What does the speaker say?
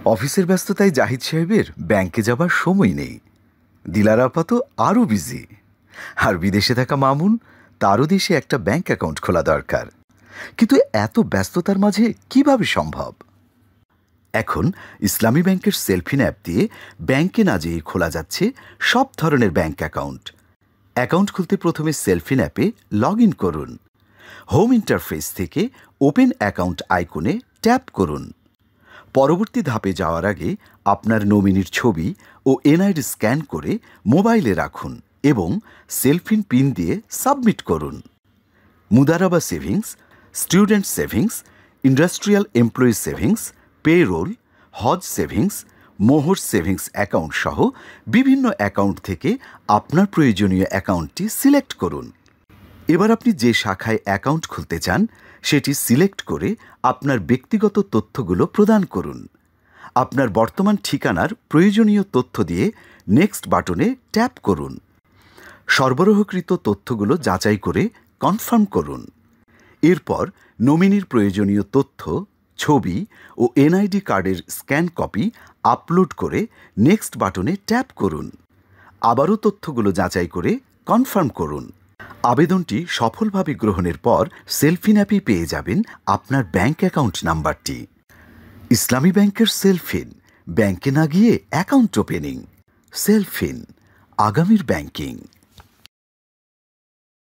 অফিসের ব্যস্ততায় জাহিদ সাহেবের ব্যাংকে যাবার সময় নেই। দিলার আপা তো আরও বিজি। আর বিদেশে থাকা মামুন, তারও দেশে একটা ব্যাংক অ্যাকাউন্ট খোলা দরকার। কিন্তু এত ব্যস্ততার মাঝে কিভাবে সম্ভব? এখন ইসলামী ব্যাংকের সেলফিন অ্যাপ দিয়ে ব্যাংকে না যেয়ে খোলা যাচ্ছে সব ধরনের ব্যাংক অ্যাকাউন্ট। অ্যাকাউন্ট খুলতে প্রথমে সেলফিন অ্যাপে লগ ইন করুন। হোম ইন্টারফেস থেকে ওপেন অ্যাকাউন্ট আইকনে ট্যাপ করুন। পরবর্তী ধাপে যাওয়ার আগে আপনার নমিনির ছবি ও এনআইডি স্ক্যান করে মোবাইলে রাখুন এবং সেলফিন পিন দিয়ে সাবমিট করুন। মুদারাবা savings, student savings, industrial employee savings, payroll, হজ সেভিংস, মোহর সেভিংস অ্যাকাউন্ট সহ বিভিন্ন অ্যাকাউন্ট থেকে আপনার প্রয়োজনীয় অ্যাকাউন্টটি সিলেক্ট করুন। এবার আপনি যে শাখায় অ্যাকাউন্ট খুলতে চান সেটি সিলেক্ট করে আপনার ব্যক্তিগত তথ্যগুলো প্রদান করুন। আপনার বর্তমান ঠিকানার প্রয়োজনীয় তথ্য দিয়ে নেক্সট বাটনে ট্যাপ করুন। সরবরাহকৃত তথ্যগুলো যাচাই করে কনফার্ম করুন। এরপর নমিনির প্রয়োজনীয় তথ্য, ছবি ও এনআইডি কার্ডের স্ক্যান কপি আপলোড করে নেক্সট বাটনে ট্যাপ করুন। আবারও তথ্যগুলো যাচাই করে কনফার্ম করুন। আবেদনটি সফলভাবে গ্রহণের পর সেলফিন অ্যাপে পেয়ে যাবেন আপনার ব্যাংক অ্যাকাউন্ট নাম্বারটি। ইসলামী ব্যাংকের সেলফিন, ব্যাংকে না গিয়ে অ্যাকাউন্ট ওপেনিং। সেলফিন, আগামীর ব্যাংকিং।